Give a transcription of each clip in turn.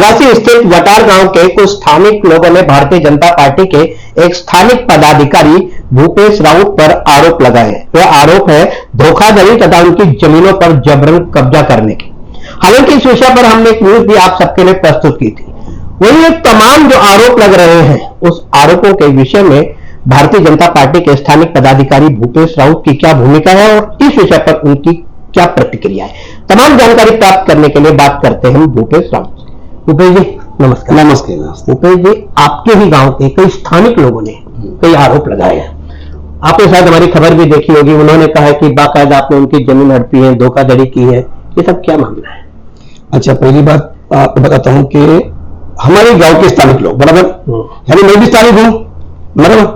नवासी स्थित वटार गांव के कुछ स्थानिक लोगों ने भारतीय जनता पार्टी के एक स्थानिक पदाधिकारी भूपेश राउत पर आरोप लगाए हैं। वह आरोप है धोखाधड़ी तथा उनकी जमीनों पर जबरन कब्जा करने की। हालांकि इस विषय पर हमने एक न्यूज भी आप सबके लिए प्रस्तुत की थी। वही एक तमाम जो आरोप लग रहे हैं उस आरोपों के विषय में भारतीय जनता पार्टी के स्थानिक पदाधिकारी भूपेश राउत की क्या भूमिका है और इस विषय पर उनकी क्या प्रतिक्रिया है, तमाम जानकारी प्राप्त करने के लिए बात करते हैं भूपेश राउत से। भूपेश जी नमस्कार। नमस्कार। भूपेश जी, आपके ही गांव के कई स्थानिक लोगों ने कई आरोप लगाए हैं। आपने शायद हमारी खबर भी देखी होगी। उन्होंने कहा है कि बाकायदा आपने उनकी जमीन हड़पी है, धोखाधड़ी की है। ये सब क्या मामला है? अच्छा, पहली बात आपको बताता हूँ कि हमारे गांव के स्थानिक लोग बराबर, यानी मैं भी स्थानिक हूँ बराबर,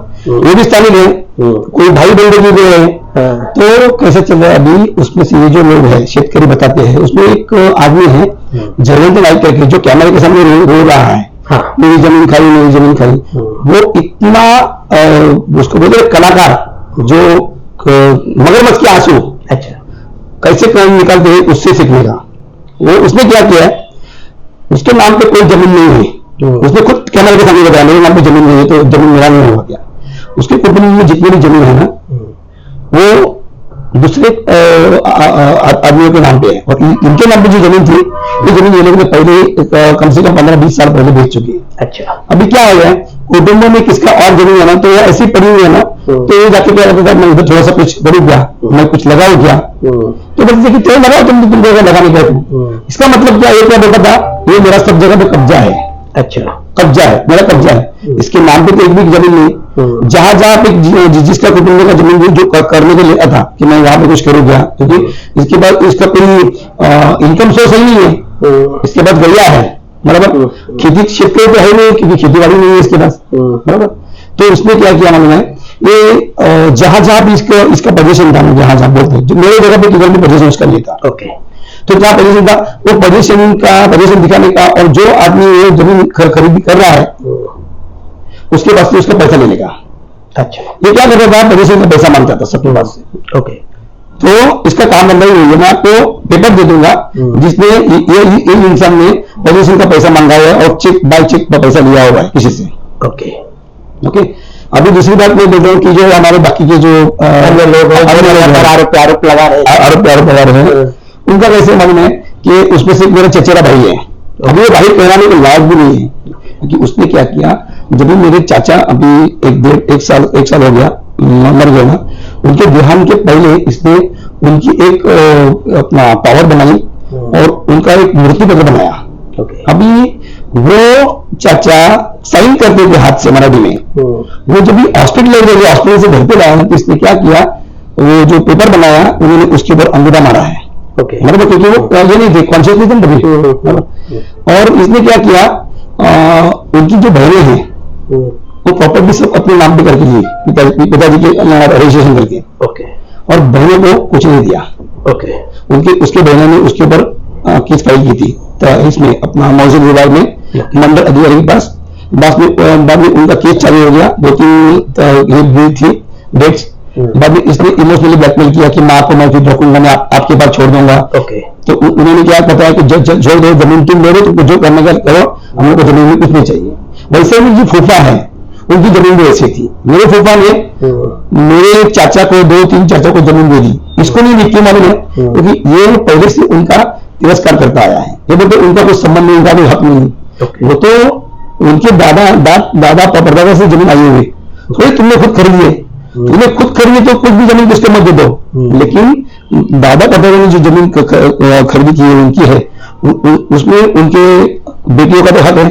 ये भी स्थानिक है, कोई भाई बंधु भी है। तो कैसे चल रहा है अभी उसमें से ये जो लोग है शेतकरी बताते हैं, उसमें एक आदमी है जयवंत नाइक करके जो कैमरे के सामने रो रहा है, मेरी जमीन खाई, मेरी जमीन खाई। वो इतना उसको बोलते कलाकार जो मगरमच्छ के आंसू अच्छा कैसे काम निकालते हैं उससे सीखने का। वो उसने क्या किया, उसके नाम पे कोई जमीन नहीं है। उसने खुद कैमरे के सामने बताया मेरे नाम पे जमीन नहीं है, तो जमीन मेरा नहीं होगा क्या। उसके कुटुंब में जितनी भी जमीन है ना वो दूसरे आदमियों के नाम पे है, और इनके नाम पे जो जमीन थी ये जमीन ये लोगों ने पहले कम से कम 15-20 साल पहले बेच चुकी है। अच्छा, अभी क्या हो गया, कुटुंबों में किसका और जमीन है ना तो ये ऐसी पड़ी हुई है ना, तो ये जाके क्या कहता है मैं उधर थोड़ा सा कुछ करूँ क्या, मैं कुछ लगाऊं क्या। तो बोलते कि तेल लगाओ, तुम जगह लगाने का। इसका मतलब क्या, ये क्या बोलता था, ये मेरा सब जगह पे कब्जा है। अच्छा, कब्जा है, मेरा कब्जा है, इसके नाम पे तो एक भी जमीन नहीं। जहां जहां पे जिसका कुटुंब का जमीन जो करने के लिए था कि मैं वहां पे कुछ करूँ क्या, क्योंकि इसके बाद इसका कोई इनकम सोर्स ही नहीं है। इसके बाद गैया है बराबर, खेती क्षेत्र तो है नहीं क्योंकि खेती बाड़ी नहीं है इसके पास बराबर। तो उसने क्या किया मालूम है, ये जहां जहां भी इसका पोजीशन था, जहां जहां बोलते जो मेरे जगह पे किधर भी पोजीशन उसका नहीं था। ओके, तो क्या पोजीशन था, वो पोजीशन दिखाने का, और जो आदमी ये जमीन खरीदी कर रहा है उसके पास से उसका पैसा लेने का। अच्छा, ये क्या कर रहा था, पोजीशन का पैसा मांगता था सबके पास से। ओके, तो इसका काम बंदा ही हुई है, मैं आपको पेपर दे दूंगा जिसमें ये इंसान ने पोजीशन का पैसा मांगा है और चेक बाय चेक का पैसा लिया हुआ है किसी से। Okay, okay. अभी दूसरी बात मैं बोल रहा हूँ कि जो हमारे बाकी के जो लोग आरोप लगा रहे हैं उनका कैसे मालूम है कि उसमें से मेरा चचेरा भाई है। अभी वो भाई कहलाने के लायक भी नहीं है, क्योंकि उसने क्या किया, जब मेरे चाचा अभी एक साल हो गया मर गए ना, उनके देहांत के पहले इसने उनकी एक अपना पावर बनाई और उनका एक मूर्ति पत्र बनाया। अभी वो चाचा साइन करते थे हाथ से मराठी में। वो जब भी हॉस्पिटल ले गए, हॉस्पिटल से घर पे लाया तो इसने क्या किया, वो जो पेपर बनाया उन्होंने उसके ऊपर अंगूठा मारा है मतलब, क्योंकि वो ये नहीं थे कॉन्शियसली। और इसने क्या किया, उनकी जो बहनें हैं वो प्रॉपर्टी सब अपने नाम पे करके ली, पिताजी के रजिस्ट्रेशन करके। और बहनों को कुछ नहीं दिया। उसके बहनों ने उसके ऊपर केस फाइल की थी इसमें अपना मौजूद विभाग में मंडल अधिकारी के पास। बाद में उनका केस चालू हो गया, 2-3 थी डेट्स। बाद में इसने इमोशनली ब्लैकमेल किया कि मैं आपको मौजूद रखूंगा, मैं आपके पास छोड़ दूंगा। तो उन्होंने क्या बताया कि छोड़ दो, जमीन तुम ले लो, तो जो करने का करो, हम लोग को जमीन में कुछ नहीं चाहिए। वैसे में जो फूफा है उनकी जमीन भी ऐसी थी। मेरे फूफा ने मेरे चाचा को 2-3 चाचा को जमीन दे दी। इसको नहीं निकली मालूम है, क्योंकि ये पहले से उनका तिरस्कार करता आया है। ये बोलते उनका कोई संबंध नहीं, उनका कोई हक नहीं। वो तो उनके दादा परदादा से जमीन आई हुई, थोड़ी तुमने खुद खरीदी है। तुमने खुद खरीदी तो कुछ भी जमीन किसको मत दे दो, लेकिन दादा परदादा ने जो जमीन खरीदी की है उनकी है, उसमें उनके बेटियों का तो हक है।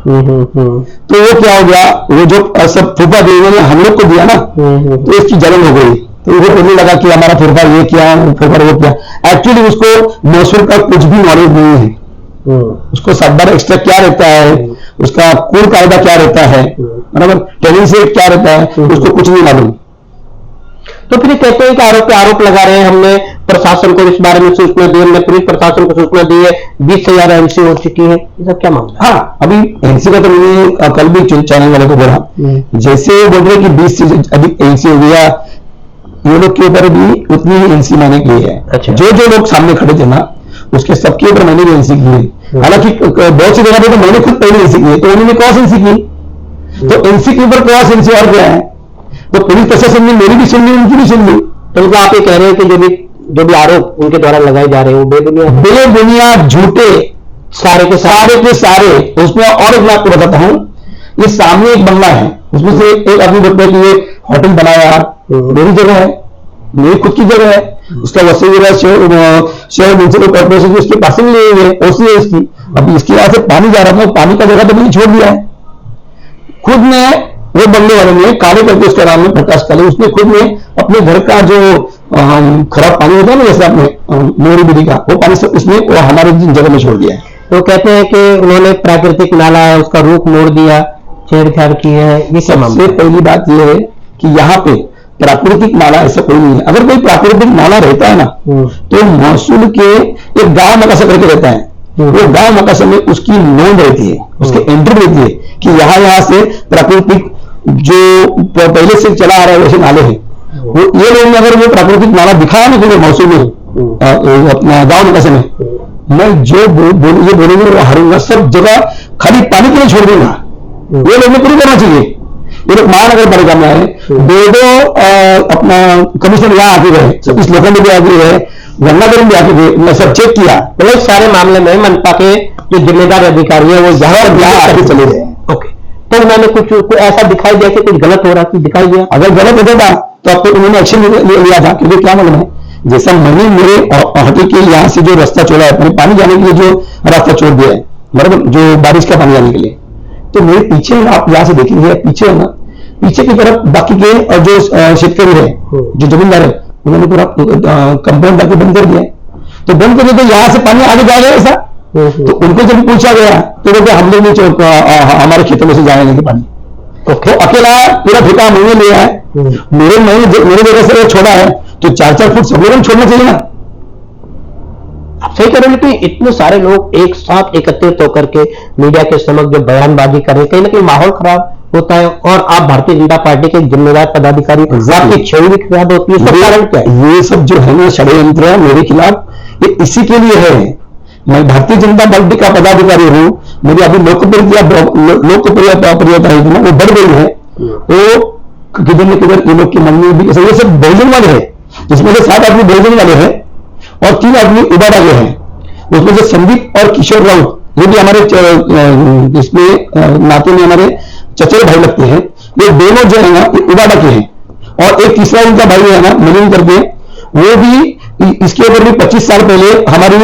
तो वो क्या हो गया, वो जो सब फूफा देने हम लोग को दिया ना, तो इसकी जलन हो गई। तो वो बोलने लगा कि हमारा फूफा ये किया, फूफा वो किया। एक्चुअली उसको महसूल का कुछ भी नॉलेज नहीं है। उसको 7 बार एक्स्ट्रा क्या रहता है, उसका कुल कायदा क्या रहता है बराबर, टेनेंसी रेट क्या रहता है, उसको कुछ नहीं मालूम। तो फिर कहते हैं कि आरोप लगा रहे हैं, हमने प्रशासन को इस बारे में सूचना दी, हमने पुलिस प्रशासन को सूचना दी है, 20 से ज्यादा एनसी हो चुकी है। ये सब क्या मामला? हाँ, अभी एनसी का तो मैंने कल भी चैनल वाले को बोला, जैसे बोल रहे कि 20 से अधिक एनसी हो गया, ये लोग के ऊपर भी उतनी ही एनसी मैंने की है। जो लोग सामने खड़े थे ना, उसके सबके ऊपर मैंने भी एनसी की है। हालांकि बहुत सी जगह पे तो मैंने खुद पहले एनसी की है, तो उन्होंने क्रॉस एनसी की, तो एनसी के ऊपर क्रॉस एनसी और क्या है, तो पुलिस प्रशासन ने मेरी भी सुन ली, उनकी भी सुन ली। तो मतलब आप ये कह रहे हैं कि जो भी आरोप उनके द्वारा लगाए जा रहे हैं वो बेबुनियाद झूठे सारे के सारे। उसमें और एक मैं आपको बताता हूं, ये सामने एक बंगला है, उसमें से एक आदमी बोलता है कि ये होटल बनाया मेरी जगह है, मेरी खुद की जगह है, उसका वसूल शहर म्यूनिसिपल कॉर्पोरेशन की उसके पास में लिए हुए ओसी है इसकी। अब इसके यहाँ से पानी जा रहा था, पानी का जगह तो मैंने छोड़ दिया है। खुद ने वो बंगले वाले ने काले करके, उसका नाम है प्रकाश काले, उसने खुद ने अपने घर का जो खराब पानी होता है ना, जैसे आपने मोरी बिरी का, वो पानी उसने हमारे जगह में छोड़ दिया है। तो कहते हैं कि उन्होंने प्राकृतिक नाला है उसका रूप मोड़ दिया, छेड़छाड़ की है। ये सबसे पहली बात यह है कि यहाँ पे प्राकृतिक नाला ऐसा कोई नहीं है। अगर कोई प्राकृतिक नाला रहता है ना, तो महसूल के एक गांव मकासा करके रहता है, वो गांव मकासा में उसकी नोंद रहती है, उसकी एंट्री रहती है कि यहाँ से प्राकृतिक जो पहले से चला आ रहा है वैसे नाले हैं। वो ये लोगों ने अगर वो प्राकृतिक नाला दिखाया ना मुझे महसूल में अपना गांव मकासा में, मैं जो ये बोलेंगे वो हारूंगा, सब जगह खाली पानी के लिए छोड़ दूंगा। ये लोगों ने पूरी करना चाहिए। ये लोग महानगर पालिका में आए, दो अपना कमिश्नर यहाँ आके गए, इस लोगों में भी आके गए, गंगाधर में भी आके गए, मैं सब चेक किया, मतलब सारे मामले में मनपा के जो जिम्मेदार अधिकारी है वो यहाँ आके चले गए। ओके, तो उन्होंने कुछ ऐसा दिखाई दिया कि कुछ गलत हो रहा, दिखाई दिया? अगर गलत होता था तो अब तो उन्होंने एक्शन लिया था, क्योंकि क्या मालूम है, जैसा मैंने मेरे होटल के यहाँ से जो रास्ता छोड़ा है, पानी जाने के लिए जो रास्ता छोड़ दिया है, बराबर, जो बारिश का पानी जाने के लिए, तो मेरे पीछे आप यहाँ से देखेंगे, पीछे है ना, पीछे की तरफ बाकी के और जो शेतकरी है, जो जमींदार है, उन्होंने पूरा कंपाउंड आके बंद कर दिया। तो बंद कर दिया तो यहाँ से पानी आगे जाएगा ऐसा? तो उनको जब पूछा गया तो बोलते हम लोग नहीं, हमारे खेतों में से जाने नहीं पानी। तो अकेला पूरा ठेका मैंने लिया है, मेरे जगह से छोड़ा है, तो 4-4 फुट सब लोगों को छोड़ना चाहिए ना। आप सही कह रहे हैं कि इतने सारे लोग एक साथ एकत्रित होकर के मीडिया के समक्ष जो बयानबाजी कर रहे हैं, कहीं ना कहीं माहौल खराब होता है, और आप भारतीय जनता पार्टी के जिम्मेदार पदाधिकारी आपकी छवि भी खराब होती है। इसका कारण क्या है? ये सब जो है ना षड्यंत्र है मेरे खिलाफ, ये इसी के लिए है। मैं भारतीय जनता पार्टी का पदाधिकारी हूँ, मेरी अभी लोकप्रियता वो बढ़ गई है, तो किधर न किधर ये लोग की मन में भी ये सब बहुजन वाले हैं, जिसमें से 7 आदमी बहुजन वाले हैं और 3 आदमी उबाड़ा गए हैं। उसमें से संदीप और किशोर राउत, ये भी हमारे इसमें नाते में हमारे चचेरे भाई लगते हैं। ये दोनों जो है ना उबाड़ा के हैं, और एक तीसरा उनका भाई है ना मिलिन करके, वो भी इसके ऊपर भी 25 साल पहले हमारी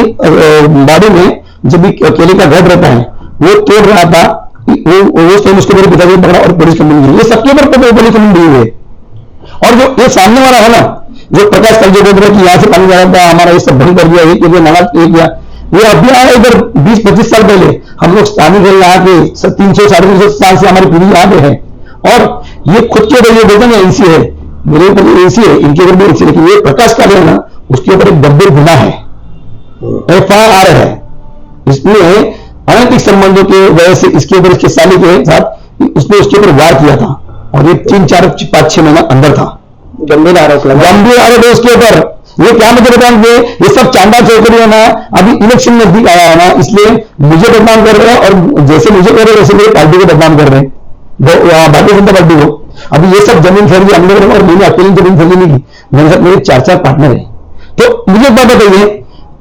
बाड़ी में जब भी केले का घर रहता है वो तोड़ रहा था, वो टाइम उसके ऊपर पिताजी पकड़ा और पुलिस कंप्लेंट दी। ये सबके ऊपर पुलिस कंप्लेंट दी हुई है। और जो ये सामने वाला है ना, जो प्रकाश कल जो बोल रहे कि यहाँ से पानी जा रहा था, हमारा ये सब बंद कर दिया, ये नाला किया, ये अभी आया इधर 20-25 साल पहले। हम लोग स्थानीय है यहाँ के 300-350 साल से हमारी पीढ़ी यहाँ पे है, और ये खुद के ऊपर ये बोलते हैं एनसी है, मेरे ऊपर एनसी है, इनके ऊपर भी एनसी, लेकिन ये प्रकाश का है ना, उसके ऊपर एक गंभीर गुना है, FIR है। इसमें अनैतिक संबंधों के वजह से इसके ऊपर इसके साली के साथ उसने उसके ऊपर वार किया था, और ये 3-4-5-6 महीना अंदर था। गंभीर आरोप है उसके ऊपर। ये क्या मुझे बताएंगे, ये सब चांदा चौकड़ी है ना, अभी इलेक्शन नजदीक आया है ना, इसलिए मुझे बदनाम कर रहे हैं, और जैसे मुझे कर रहे हैं वैसे मेरी पार्टी को बदनाम कर रहे हैं, भारतीय जनता पार्टी को। अभी ये सब जमीन खरीदी हम लोगों ने, और मैंने अकेले जमीन खरीदी नहीं की, मेरे साथ मेरे 4 पार्टनर है। तो मुझे बात बताइए,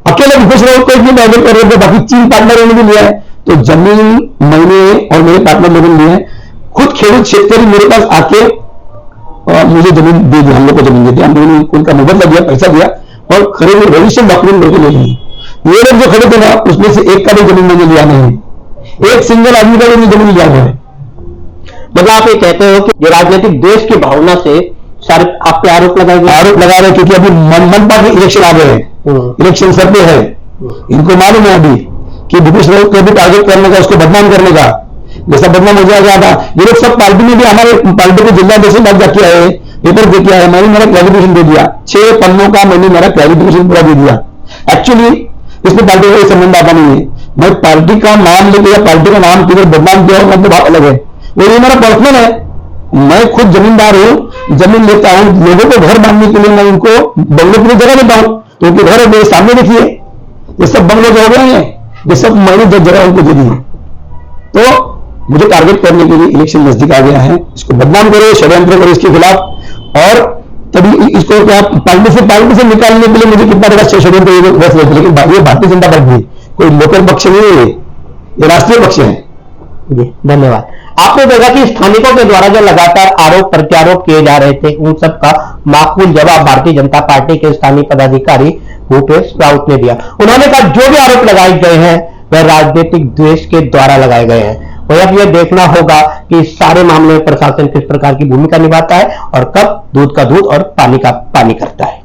अकेले विपक्ष को इतनी महंगे कर रहे थे, बाकी 3 पार्टनर ने भी लिया है, तो जमीन मैंने और मेरे पार्टनर लोगों ने लिया है। खुद खेडूत शेतकरी मेरे पास आके मुझे जमीन दे दी, हम लोग को जमीन दे दी, हम लोगों ने उनका मुबदला दिया, पैसा दिया, और खरीद रजिस्टर्ड डॉक्यूमेंट लेके ले लिए। ये लोग जो खड़े थे ना, उसमें से एक का भी जमीन मैंने लिया नहीं, एक सिंगल आदमी का भी जमीन लिया हुआ है। मतलब आप ये कहते हो कि जो राजनीतिक देश की भावना से सारे आप पे आरोप लगा रहे हैं, क्योंकि अभी मनपा के इलेक्शन आ गए हैं, इलेक्शन सर पे है, इनको मालूम है अभी कि भूपेश रावत को भी टारगेट करने का, उसको बदनाम करने का, जैसा बदनाम हो जाएगा था। ये लोग सब पार्टी में भी, हमारे पार्टी के जिला अध्यक्ष बात जाके आए, पेपर दे के आए, मैंने मेरा क्लैरिफिकेशन दे दिया, 6 पन्नों का मैंने मेरा क्लैरिफिकेशन पूरा दे दिया। एक्चुअली इसमें पार्टी का कोई संबंध आता नहीं है, मैं पार्टी का नाम लेके या पार्टी का नाम किधर बदनाम किया और मतलब बात अलग है, वो ये मेरा पर्सनल है। मैं खुद जमींदार हूँ, जमीन लेता हूँ, लोगों को घर बांधने के लिए मैं उनको बंगले की जगह देता हूँ, तो उनके घर मेरे सामने देखिए, ये सब बंगले जो हो गए हैं, ये सब मैंने 10 जगह उनको दे दी है। तो मुझे टारगेट करने के लिए इलेक्शन नजदीक आ गया है, इसको बदनाम करो, षड्यंत्र करो इसके खिलाफ, और तभी इसको क्या पार्टी से निकालने के लिए मुझे कितना बड़ा षड्यंत्र, लेकिन ये भारतीय जनता पार्टी कोई लोकल पक्ष नहीं है, ये राष्ट्रीय पक्ष है। जी धन्यवाद। आपने देखा कि स्थानिकों के द्वारा जो लगातार आरोप प्रत्यारोप किए जा रहे थे, उन सब का माकूल जवाब भारतीय जनता पार्टी के स्थानीय पदाधिकारी भूपेश राउत ने दिया। उन्होंने कहा जो भी आरोप लगाए गए हैं वह राजनीतिक द्वेष के द्वारा लगाए गए हैं। और अब यह देखना होगा कि इस सारे मामले में प्रशासन किस प्रकार की भूमिका निभाता है और कब दूध का दूध और पानी का पानी करता है।